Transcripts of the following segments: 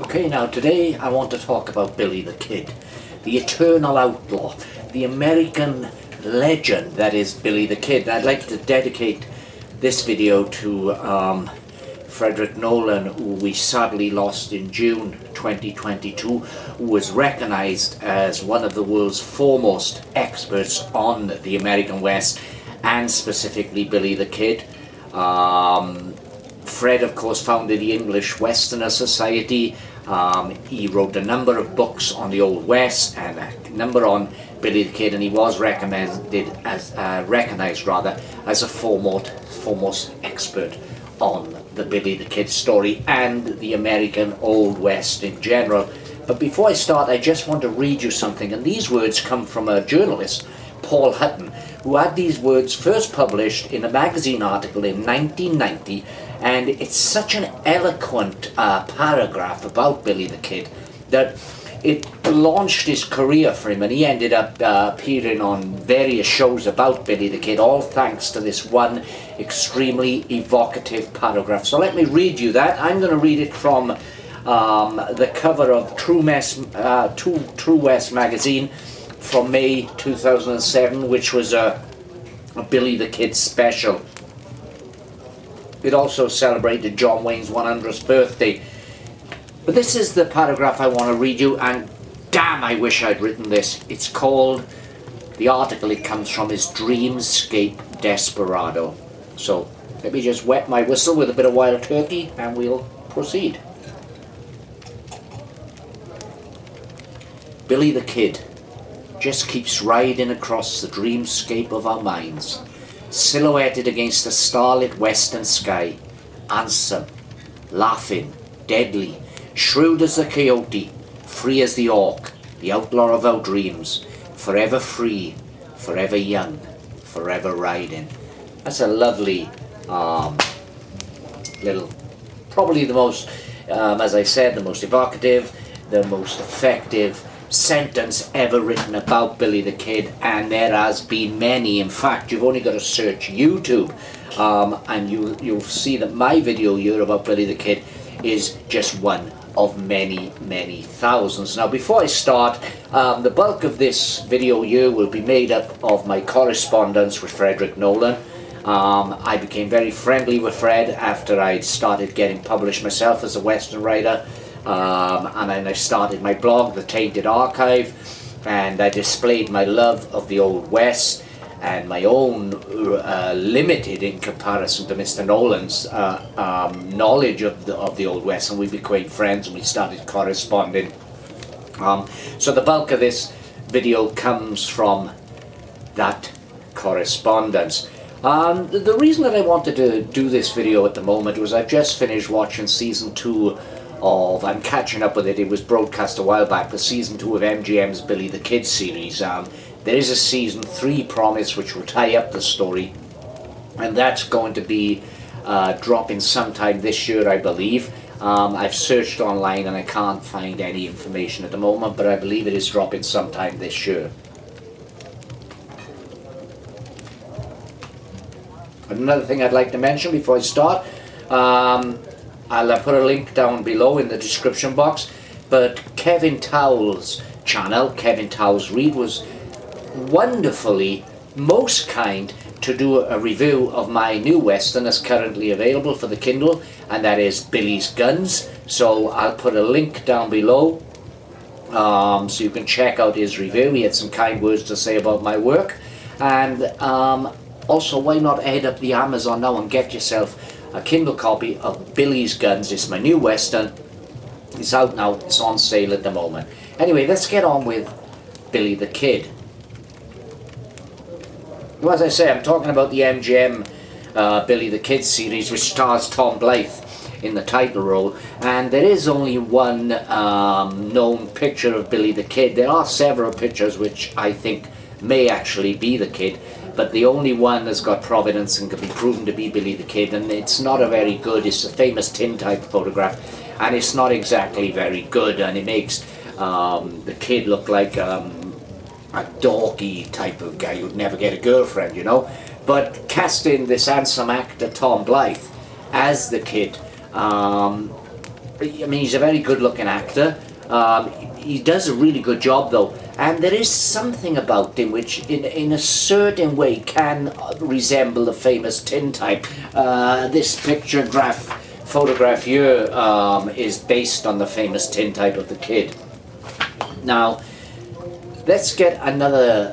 Okay, now today I want to talk about Billy the Kid, the eternal outlaw, the American legend that is Billy the Kid. I'd like to dedicate this video to Frederick Nolan, who we sadly lost in June 2022, who was recognized as one of the world's foremost experts on the American West, and specifically Billy the Kid. Fred, of course, founded the English Westerner Society. He wrote a number of books on the Old West and a number on Billy the Kid, and he was recognized as a foremost expert on the Billy the Kid story and the American Old West in general. But before I start, I just want to read you something, and these words come from a journalist, Paul Hutton, who had these words first published in a magazine article in 1990, and it's such an eloquent paragraph about Billy the Kid that it launched his career for him, and he ended up appearing on various shows about Billy the Kid, all thanks to this one extremely evocative paragraph. So let me read you that. I'm going to read it from the cover of True West magazine from May 2007, which was a Billy the Kid special. It also celebrated John Wayne's 100th birthday. But this is the paragraph I want to read you, and damn, I wish I'd written this. It's called, the article it comes from is Dreamscape Desperado. So let me just wet my whistle with a bit of wild turkey and we'll proceed. Billy the Kid just keeps riding across the dreamscape of our minds, silhouetted against the starlit western sky, handsome, laughing, deadly, shrewd as the coyote, free as the hawk, the outlaw of our dreams, forever free, forever young, forever riding. That's a lovely little, probably the most, as I said, the most evocative, the most effective sentence ever written about Billy the Kid, and there has been many. In fact, you've only got to search YouTube and you'll see that my video here about Billy the Kid is just one of many thousands. Now, before I start, the bulk of this video here will be made up of my correspondence with Frederick Nolan. I became very friendly with Fred after I'd started getting published myself as a Western writer. And then I started my blog, The Tainted Archive, and I displayed my love of the Old West and my own limited, in comparison to Mr. Nolan's, knowledge of the Old West, and we became friends and we started corresponding. So the bulk of this video comes from that correspondence. The reason that I wanted to do this video at the moment was I've just finished watching season 2 of, I'm catching up with it, it was broadcast a while back, the season 2 of MGM's Billy the Kid series. There is a season 3 promise which will tie up the story, and that's going to be dropping sometime this year, I believe. I've searched online and I can't find any information at the moment, but I believe it is dropping sometime this year. Another thing I'd like to mention before I start, I'll put a link down below in the description box, but Kevin Towles' channel, Kevin Towles Read, was wonderfully most kind to do a review of my new Western that's currently available for the Kindle, and that is Billy's Guns. So I'll put a link down below so you can check out his review. He had some kind words to say about my work, and also, why not head up the Amazon now and get yourself a Kindle copy of Billy's Guns. It's my new Western. It's out now. It's on sale at the moment. Anyway, let's get on with Billy the Kid. Well, as I say, I'm talking about the MGM Billy the Kid series, which stars Tom Blythe in the title role, and there is only one known picture of Billy the Kid. There are several pictures which I think may actually be the Kid, but the only one that's got provenance and can be proven to be Billy the Kid, and it's not a very good, it's a famous tin type photograph, and it's not exactly very good, and it makes the Kid look like a dorky type of guy who'd never get a girlfriend, you know. But casting this handsome actor Tom Blythe as the Kid, I mean, he's a very good-looking actor. He does a really good job, though, and there is something about him which, in a certain way, can resemble the famous tintype. This photograph here is based on the famous tintype of the kid. Now, let's get another.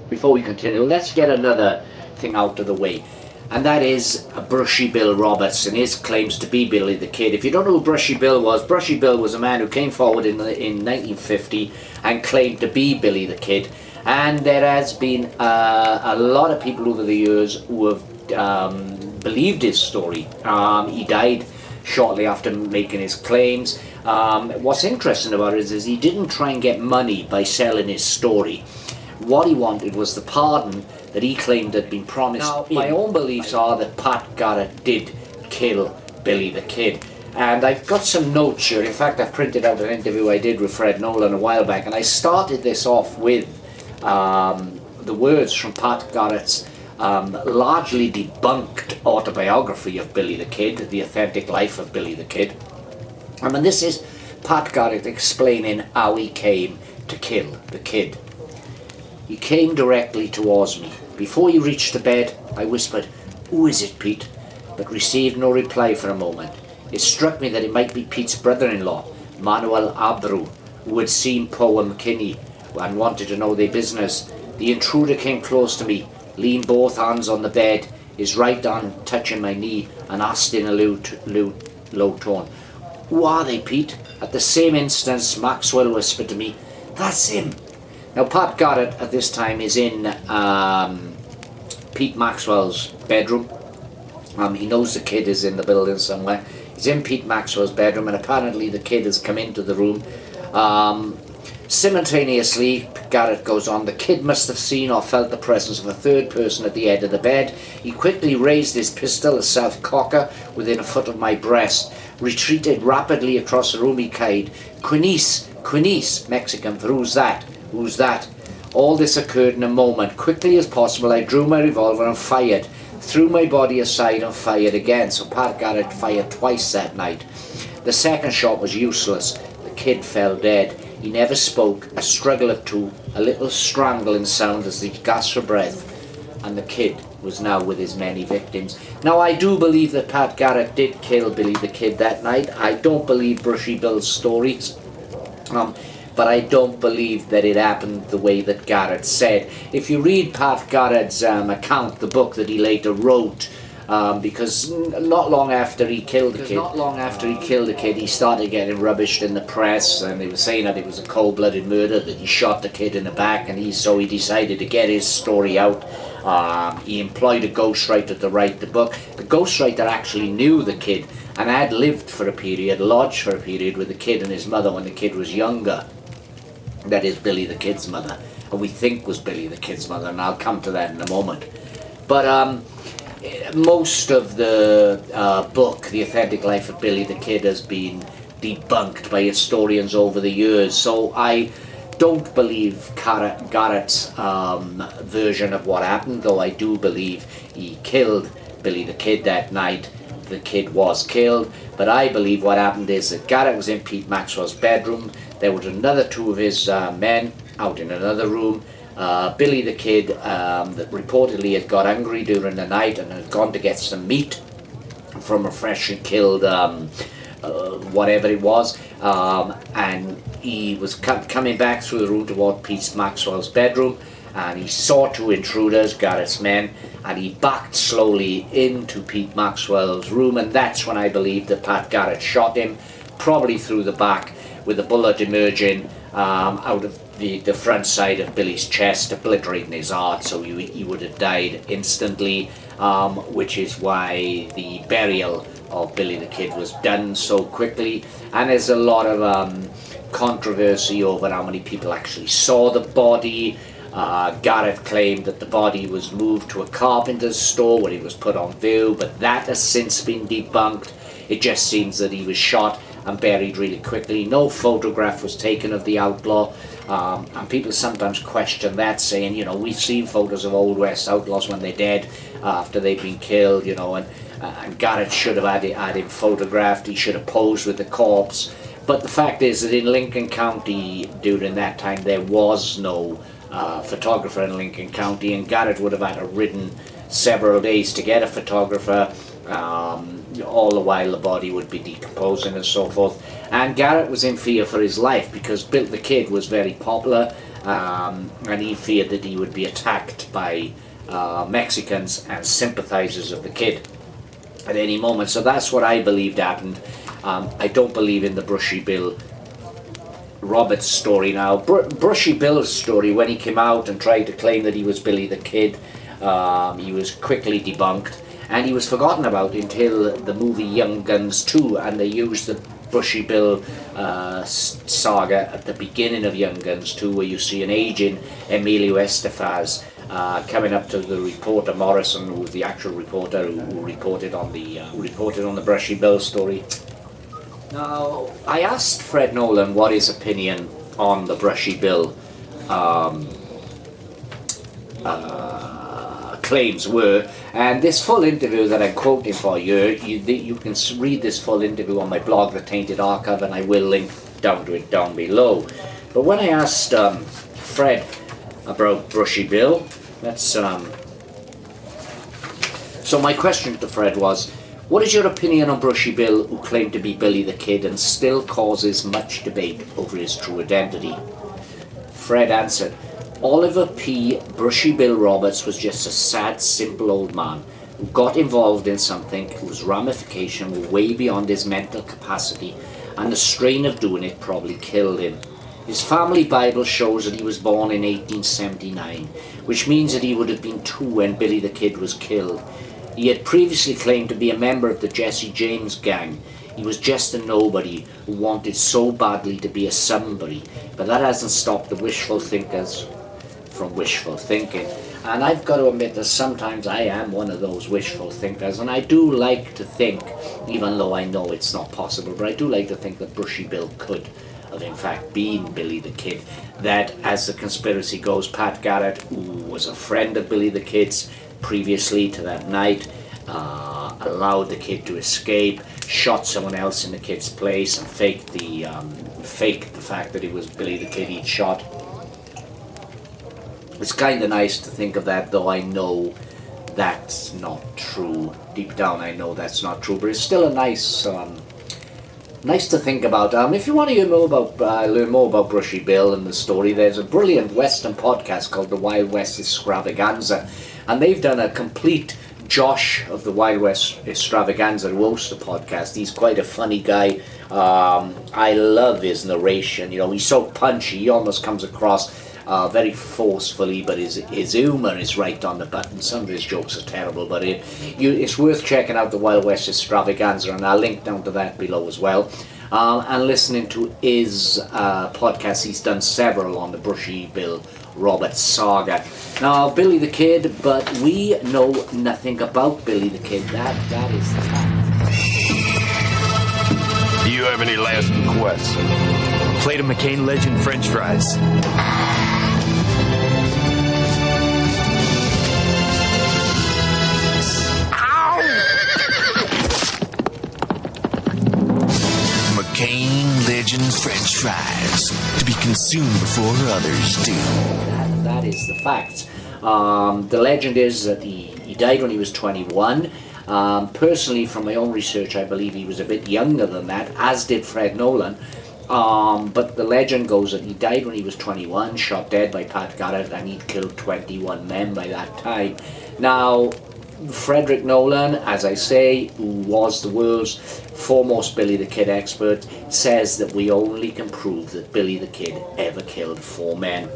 Before we continue, let's get another thing out of the way, and that is Brushy Bill Roberts and his claims to be Billy the Kid. If you don't know who Brushy Bill was a man who came forward in 1950 and claimed to be Billy the Kid, and there has been a lot of people over the years who have believed his story. He died shortly after making his claims. What's interesting about it is he didn't try and get money by selling his story. What he wanted was the pardon that he claimed had been promised. Now, my own beliefs are that Pat Garrett did kill Billy the Kid. And I've got some notes here. In fact, I've printed out an interview I did with Fred Nolan a while back, and I started this off with the words from Pat Garrett's largely debunked autobiography of Billy the Kid, The Authentic Life of Billy the Kid. And this is Pat Garrett explaining how he came to kill the kid. He came directly towards me. Before he reached the bed, I whispered, "Who is it, Pete?" but received no reply for a moment. It struck me that it might be Pete's brother-in-law, Manuel Abreu, who had seen Poe and McKinney and wanted to know their business. The intruder came close to me, leaned both hands on the bed, his right hand touching my knee, and asked in a low tone, "Who are they, Pete?" At the same instant, Maxwell whispered to me, "That's him." Now, Pat Garrett at this time is in Pete Maxwell's bedroom. He knows the kid is in the building somewhere. He's in Pete Maxwell's bedroom, and apparently the kid has come into the room. Simultaneously, Garrett goes on, the kid must have seen or felt the presence of a third person at the head of the bed. He quickly raised his pistol, a self-cocker, within a foot of my breast, retreated rapidly across the room. He cried, Quinice, Mexican, for who's that? Who's that? All this occurred in a moment. Quickly as possible, I drew my revolver and fired, threw my body aside and fired again. So Pat Garrett fired twice that night. The second shot was useless. The kid fell dead. He never spoke. A struggle of two, a little strangling sound as he gasped for breath, and the kid was now with his many victims. Now, I do believe that Pat Garrett did kill Billy the Kid that night. I don't believe Brushy Bill's stories. But I don't believe that it happened the way that Garrett said. If you read Pat Garrett's account, the book that he later wrote, because not long after he killed the kid, he started getting rubbished in the press, and they were saying that it was a cold-blooded murder, that he shot the kid in the back, and so he decided to get his story out. He employed a ghostwriter to write the book. The ghostwriter actually knew the kid and had lived for a period, lodged for a period with the kid and his mother when the kid was younger. That is Billy the Kid's mother, and we think was Billy the Kid's mother, and I'll come to that in a moment. But most of the book, The Authentic Life of Billy the Kid, has been debunked by historians over the years, so I don't believe Garrett's version of what happened, though I do believe he killed Billy the Kid that night. The kid was killed, but I believe what happened is that Garrett was in Pete Maxwell's bedroom. There was another two of his men out in another room. Billy the Kid that reportedly had got hungry during the night and had gone to get some meat from a freshly killed whatever it was, and he was coming back through the room toward Pete Maxwell's bedroom, and he saw two intruders, Garrett's men, and he backed slowly into Pete Maxwell's room, and that's when I believe that Pat Garrett shot him, probably through the back, with the bullet emerging out of the front side of Billy's chest, obliterating his heart, so he would have died instantly, which is why the burial of Billy the Kid was done so quickly. And there's a lot of controversy over how many people actually saw the body. Garrett claimed that the body was moved to a carpenter's store where he was put on view, but that has since been debunked. It just seems that he was shot and buried really quickly. No photograph was taken of the outlaw, and people sometimes question that, saying, you know, we've seen photos of Old West outlaws when they're dead after they've been killed, you know, and Garrett should have had him photographed. He should have posed with the corpse. But the fact is that in Lincoln County during that time there was no photographer in Lincoln County, and Garrett would have had to ridden several days to get a photographer, all the while the body would be decomposing and so forth. And Garrett was in fear for his life because Bill the Kid was very popular, and he feared that he would be attacked by Mexicans and sympathizers of the Kid at any moment. So that's what I believed happened. I don't believe in the Brushy Bill Roberts story now. Brushy Bill's story, when he came out and tried to claim that he was Billy the Kid, he was quickly debunked, and he was forgotten about until the movie Young Guns 2, and they used the Brushy Bill saga at the beginning of Young Guns 2, where you see an aging Emilio Estefaz coming up to the reporter Morrison, who was the actual reporter who reported on the Brushy Bill story. Now, I asked Fred Nolan what his opinion on the Brushy Bill claims were, and this full interview that I'm quoting for you can read this full interview on my blog, The Tainted Archive, and I will link down to it down below. But when I asked Fred about Brushy Bill, so my question to Fred was, what is your opinion on Brushy Bill, who claimed to be Billy the Kid and still causes much debate over his true identity? Fred answered, Oliver P. Brushy Bill Roberts was just a sad, simple old man who got involved in something whose ramification were way beyond his mental capacity, and the strain of doing it probably killed him. His family Bible shows that he was born in 1879, which means that he would have been 2 when Billy the Kid was killed. He had previously claimed to be a member of the Jesse James gang. He was just a nobody who wanted so badly to be a somebody, but that hasn't stopped the wishful thinkers from wishful thinking. And I've got to admit that sometimes I am one of those wishful thinkers, and I do like to think, even though I know it's not possible, but I do like to think that Brushy Bill could have in fact been Billy the Kid, that, as the conspiracy goes, Pat Garrett, who was a friend of Billy the Kid's previously to that night, allowed the Kid to escape, shot someone else in the Kid's place, and faked the fact that it was Billy the Kid he'd shot. It's kind of nice to think of that, though I know that's not true. Deep down I know that's not true, but it's still a nice to think about. If you want to learn more about Brushy Bill and the story, there's a brilliant Western podcast called The Wild West Extravaganza, and they've done a complete Josh of the Wild West Extravaganza who hosts the podcast. He's quite a funny guy. I love his narration. You know, he's so punchy. He almost comes across very forcefully, but his humour is right on the button. Some of his jokes are terrible, but it's worth checking out the Wild West Extravaganza, and I'll link down to that below as well. And listening to his podcast. He's done several on the Brushy Bill Roberts saga. Now, Billy the Kid, but we know nothing about Billy the Kid. That is the fact. Do you have any last requests? Plate of McCain Legend French fries. McCain Legend French fries. To be consume before others do. That is the fact. The legend is that he died when he was 21. Personally, from my own research, I believe he was a bit younger than that, as did Fred Nolan. But the legend goes that he died when he was 21, shot dead by Pat Garrett, and he'd killed 21 men by that time. Now, Frederick Nolan, as I say, who was the world's foremost Billy the Kid expert, says that we only can prove that Billy the Kid ever killed 4 men.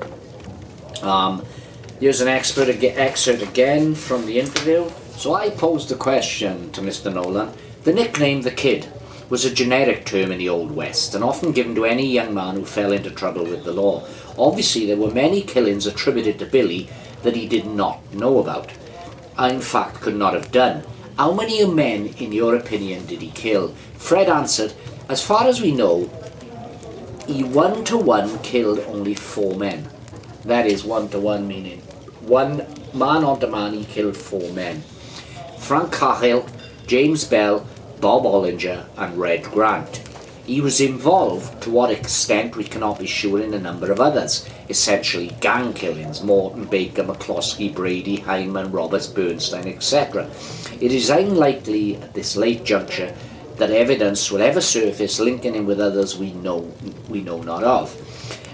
Here's an excerpt again from the interview. So I posed the question to Mr. Nolan. The nickname The Kid was a generic term in the Old West and often given to any young man who fell into trouble with the law. Obviously, there were many killings attributed to Billy that he did not know about. In fact, could not have done. How many men, in your opinion, did he kill? Fred answered, as far as we know, he 1-to-1 killed only 4 men. That is 1-to-1, meaning one man onto man, he killed 4 men. Frank Cahill, James Bell, Bob Ollinger and Red Grant. He was involved, to what extent we cannot be sure, in a number of others, essentially gang killings: Morton, Baker, McCloskey, Brady, Hyman, Roberts, Bernstein, etc. It is unlikely at this late juncture that evidence will ever surface linking him with others we know not of.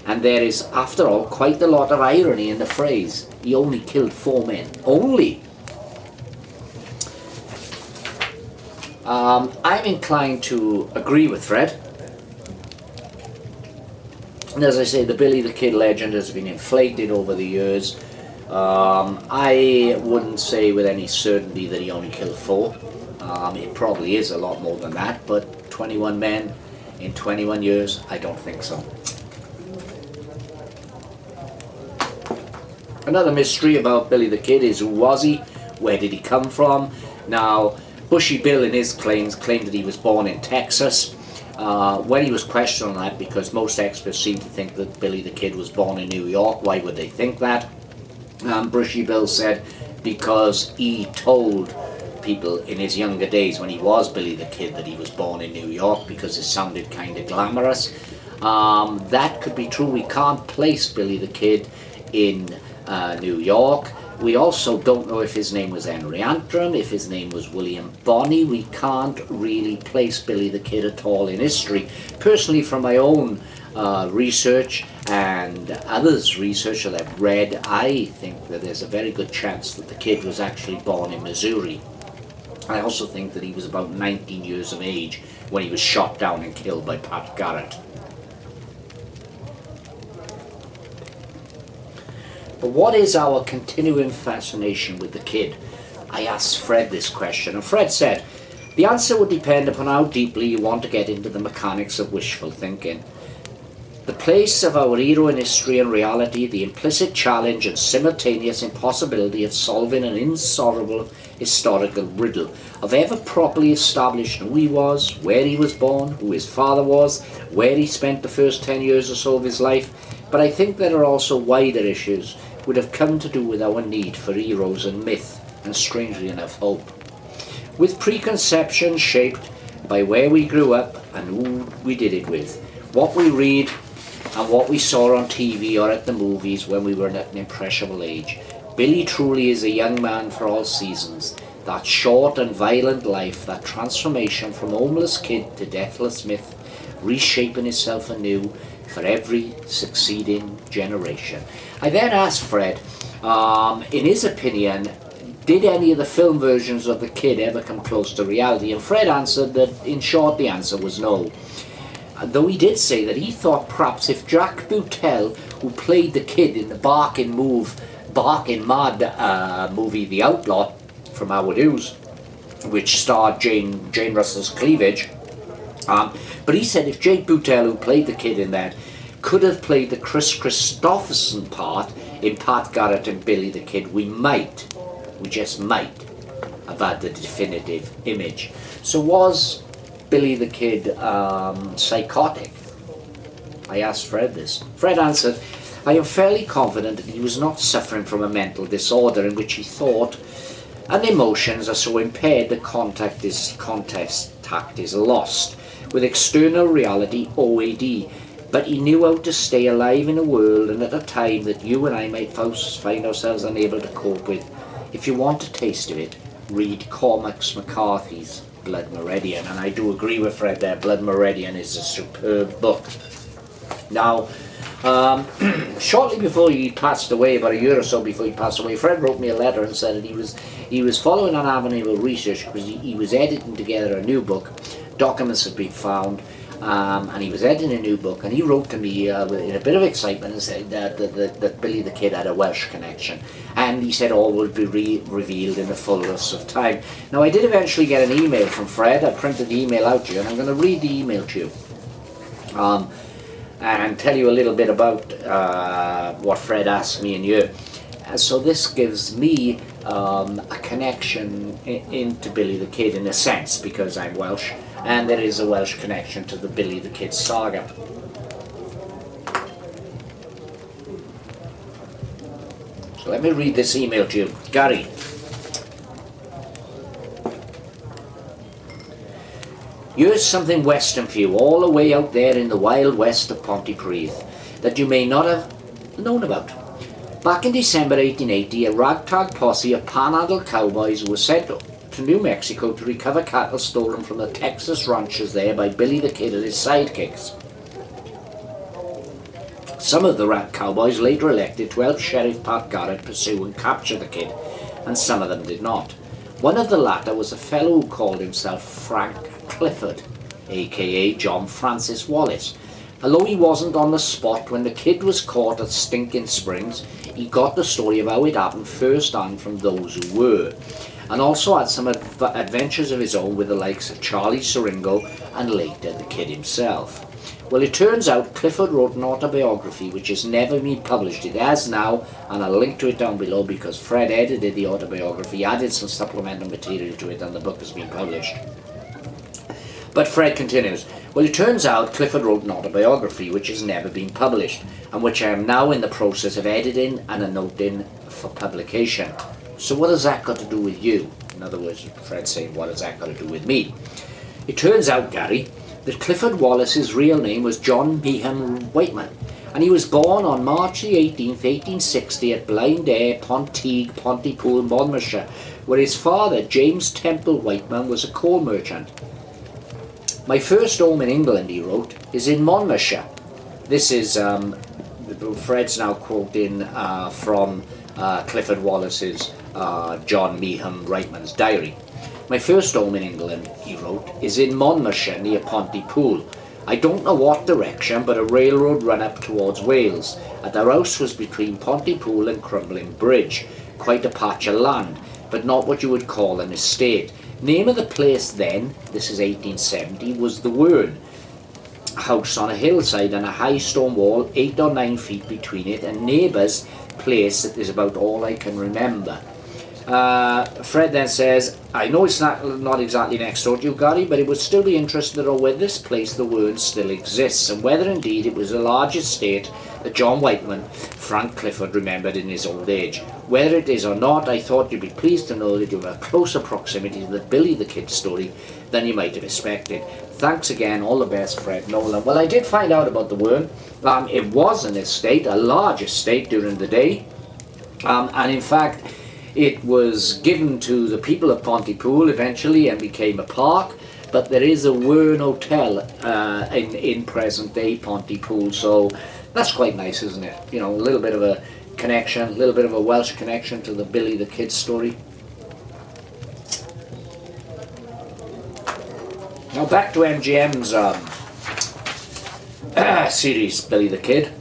And there is, after all, quite a lot of irony in the phrase, he only killed 4 men. Only! I'm inclined to agree with Fred. And as I say, the Billy the Kid legend has been inflated over the years. I wouldn't say with any certainty that he only killed 4. It probably is a lot more than that, but 21 men in 21 years, I don't think so. Another mystery about Billy the Kid is, who was he? Where did he come from? Now, Brushy Bill in his claimed that he was born in Texas. When he was questioned on that, because most experts seem to think that Billy the Kid was born in New York, why would they think that? Brushy Bill said because he told people in his younger days when he was Billy the Kid that he was born in New York because it sounded kind of glamorous. That could be true. We can't place Billy the Kid in New York. We also don't know if his name was Henry Antrim, if his name was William Bonney. We can't really place Billy the Kid at all in history. Personally, from my own research and others' research that I've read, I think that there's a very good chance that the kid was actually born in Missouri. I also think that he was about 19 years of age when he was shot down and killed by Pat Garrett. But what is our continuing fascination with the kid? I asked Fred this question, and Fred said, the answer would depend upon how deeply you want to get into the mechanics of wishful thinking. The place of our hero in history and reality, the implicit challenge and simultaneous impossibility of solving an insoluble historical riddle, of ever properly establishing who he was, where he was born, who his father was, where he spent the first 10 years or so of his life. But I think there are also wider issues would have come to do with our need for heroes and myth, and strangely enough, hope. With preconceptions shaped by where we grew up and who we did it with, what we read and what we saw on TV or at the movies when we were at an impressionable age, Billy truly is a young man for all seasons. That short and violent life, that transformation from homeless kid to deathless myth, reshaping itself anew for every succeeding generation. I then asked Fred, in his opinion, did any of the film versions of the kid ever come close to reality? And Fred answered that, in short, the answer was no. Though he did say that he thought perhaps if Jack Butel, who played the kid in the barking mad movie The Outlaw from Howard Hughes, which starred Jane Russell's cleavage, but he said if Jake Butel, who played the kid in that, could have played the Chris Christopherson part in Pat Garrett and Billy the Kid, we just might have had the definitive image. So was Billy the Kid psychotic? I asked Fred this. Fred answered, I am fairly confident that he was not suffering from a mental disorder in which he thought and emotions are so impaired that contact is lost with external reality, OAD. But he knew how to stay alive in a world and at a time that you and I might find ourselves unable to cope with. If you want a taste of it, read Cormac McCarthy's Blood Meridian, and I do agree with Fred there. Blood Meridian is a superb book. Now, shortly before he passed away, about a year or so before he passed away, Fred wrote me a letter and said that he was following an avenue of research because he was editing together a new book. Documents had been found, and he was editing a new book, and he wrote to me in a bit of excitement and said that Billy the Kid had a Welsh connection, and he said all would be revealed in the fullness of time. Now, I did eventually get an email from Fred. I printed the email out to you, and I'm going to read the email to you and tell you a little bit about what Fred asked me and you. So this gives me a connection into Billy the Kid in a sense, because I'm Welsh, and there is a Welsh connection to the Billy the Kid saga. So let me read this email to you. Gary. Here's something western for you, all the way out there in the wild west of Pontypridd, that you may not have known about. Back in December 1880, a ragtag posse of panhandle cowboys were sent to New Mexico to recover cattle stolen from the Texas ranches there by Billy the Kid and his sidekicks. Some of the cowboys later elected to help Sheriff Pat Garrett pursue and capture the Kid, and some of them did not. One of the latter was a fellow who called himself Frank Clifford, aka John Francis Wallace. Although he wasn't on the spot when the Kid was caught at Stinking Springs, he got the story of how it happened first-hand from those who were, and also had some adventures of his own with the likes of Charlie Siringo and later the Kid himself. Well, it turns out Clifford wrote an autobiography which has never been published. It has now, and I'll link to it down below because Fred edited the autobiography, added some supplemental material to it, and the book has been published. But Fred continues, well, it turns out Clifford wrote an autobiography which has never been published, and which I am now in the process of editing and annotating for publication. So what has that got to do with you? In other words, Fred's saying, what has that got to do with me? It turns out, Gary, that Clifford Wallace's real name was John Meehan Whiteman, and he was born on March the 18th, 1860 at Blindare, Ponteague, Pontypool, Monmouthshire, where his father, James Temple Whiteman, was a coal merchant. My first home in England, he wrote, is in Monmouthshire. This is, Fred's now quoting from Clifford Wallace's John Meehan Whiteman's diary. My first home in England, he wrote, is in Monmouthshire near Pontypool. I don't know what direction, but a railroad ran up towards Wales, and our house was between Pontypool and Crumbling Bridge, quite a patch of land, but not what you would call an estate. Name of the place then, this is 1870, was the Wern. A house on a hillside and a high stone wall, 8 or 9 feet between it, and neighbours' place that is about all I can remember. Fred then says, I know it's not exactly next door to you, Gary, but it would still be interesting to know whether this place, the Wern, still exists, and whether indeed it was a large estate that John Whiteman, Frank Clifford, remembered in his old age. Whether it is or not, I thought you'd be pleased to know that you have a closer proximity to the Billy the Kid story than you might have expected. Thanks again, all the best, Fred Nolan. Well, I did find out about the Wern. It was an estate, a large estate during the day, and in fact, it was given to the people of Pontypool eventually and became a park, but there is a Wern Hotel in present-day Pontypool, so that's quite nice, isn't it? You know, a little bit of a connection, a little bit of a Welsh connection to the Billy the Kid story. Now back to MGM's series, Billy the Kid.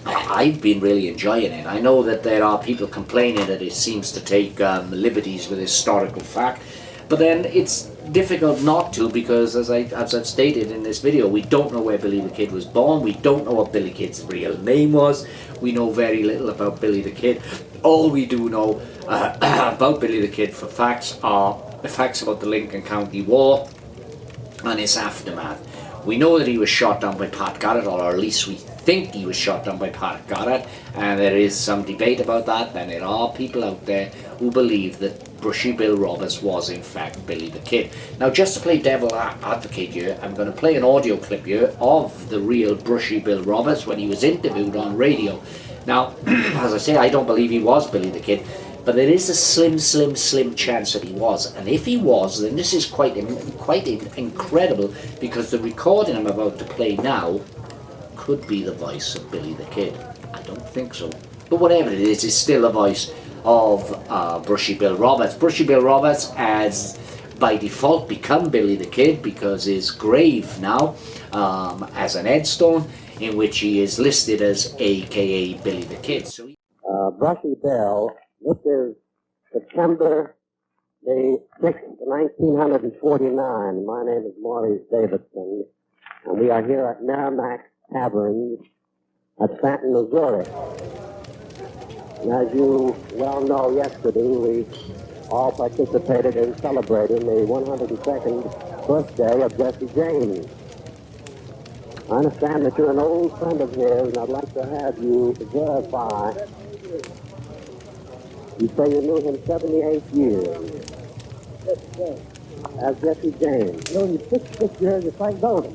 I've been really enjoying it. I know that there are people complaining that it seems to take liberties with historical fact, but then it's difficult not to, because as I've stated in this video, we don't know where Billy the Kid was born, we don't know what Billy the Kid's real name was, we know very little about Billy the Kid. All we do know about Billy the Kid for facts are the facts about the Lincoln County War and its aftermath. We know that he was shot down by Pat Garrett, or at least we think he was shot down by Pat Garrett, and there is some debate about that, and there are people out there who believe that Brushy Bill Roberts was in fact Billy the Kid. Now, just to play devil advocate here, I'm going to play an audio clip here of the real Brushy Bill Roberts when he was interviewed on radio. Now, as I say, I don't believe he was Billy the Kid, but there is a slim chance that he was. And if he was, then this is quite incredible, because the recording I'm about to play now could be the voice of Billy the Kid. I don't think so. But whatever it is, it's still the voice of Brushy Bill Roberts. Brushy Bill Roberts has by default become Billy the Kid, because his grave now has an headstone in which he is listed as AKA Billy the Kid. So Brushy Bill, this is September the 6th, 1949. My name is Maurice Davidson, and we are here at Merrimack Tavern at Stanton, Missouri. And as you well know, yesterday we all participated in celebrating the 102nd birthday of Jesse James. I understand that you're an old friend of his, and I'd like to have you verify. You say you knew him 78 years. As Jesse James. Knew him 66 years as Frank Golden.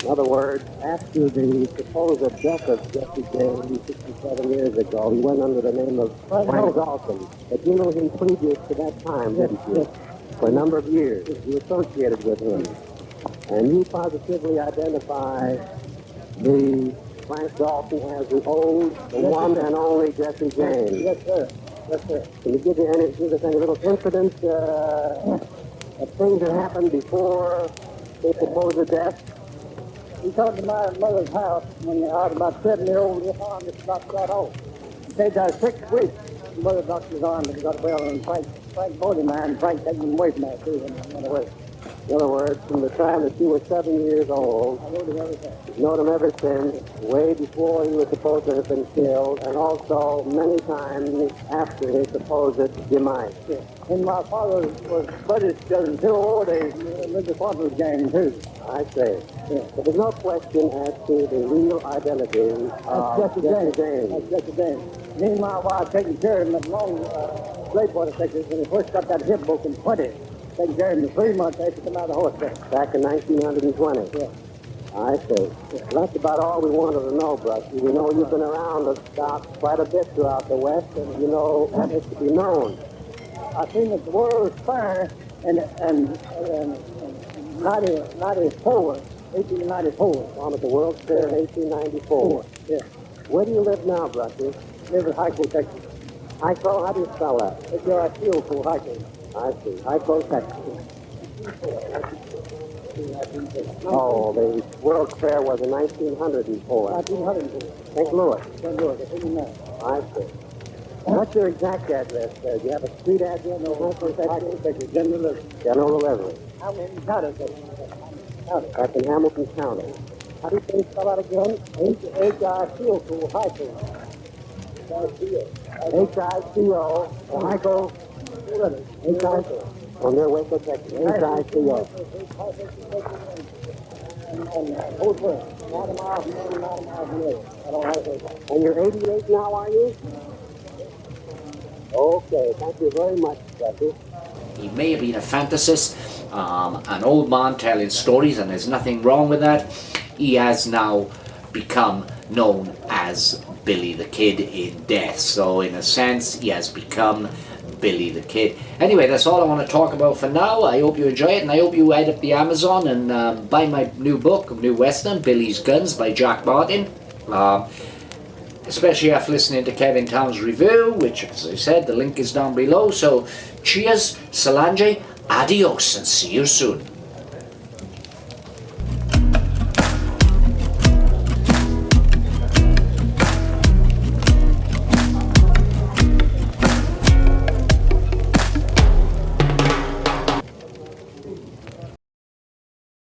In other words, after the supposed death of Jesse James 67 years ago, he went under the name of Frank Golden. But you knew him previous to that time, didn't you? Yes. For a number of years, you associated with him. And you positively identify the Frank Dalton as the one and only Jesse James. Yes, sir. Yes, sir. Can you give us any little incidents of things that happened before the supposed death? He come to my mother's house when I was about 7-year-old. His arm just about cut off. He stayed there 6 weeks. His mother doctored his arm, and he got well. And Frank bought him, and Frank taken him away from that too, and went away. In other words, from the time that you were 7 years old, I wrote him everything. you've known him ever since, way before he was supposed to have been killed, and also many times after his supposed demise. Yeah. And my father was buddies together until old age. Mr. Father's gang too. I say. Yeah. But there's no question as to the real identity of That's Jesse James. That's Jesse James. Me and my wife taking care of him at long slave water Texas when he first got that hip broken 20. Taking care of him for 3 months after he came out of the hospital. Back in 1920. Yeah. I see. Well, that's about all we wanted to know, Brushy. We know you've been around the South quite a bit throughout the West, and you know it's to be known. I seen that the world was fair and 94, 1894. I'm at the World's Fair in 1894. Yeah. Where do you live now, Brushy? Live in Hyco, Texas. Hyco, how do you spell that? It's your ideal for Hyco. I see. Hyco, Texas. Oh, the World's Fair was in 1904. 1904. St. Louis. St. Louis, I think you know. I see. What's your exact address there? Do you have a street address? No, Hyco, Texas. General Delivery. General Delivery. How many counties? That's in Hamilton County. How do you spell out again? H-I-C-O for Hyco. H-I-C-O. Hyco. H-I-C-O. On their way to Texas. H-I-C-O. And whole way. 90 miles from there, 90 miles from there. I don't have it. And you're 88 now, are you? Okay, thank you very much, Jesse. he may have been a fantasist, an old man telling stories, and there's nothing wrong with that. He has now become known as Billy the Kid in death. So in a sense, he has become Billy the Kid. Anyway, that's all I want to talk about for now. I hope you enjoy it, and I hope you head up the Amazon and buy my new book, New Western, Billy's Guns by Jack Martin. Especially after listening to Kevin Town's review, which, as I said, the link is down below. So cheers, Solange, adios, and see you soon.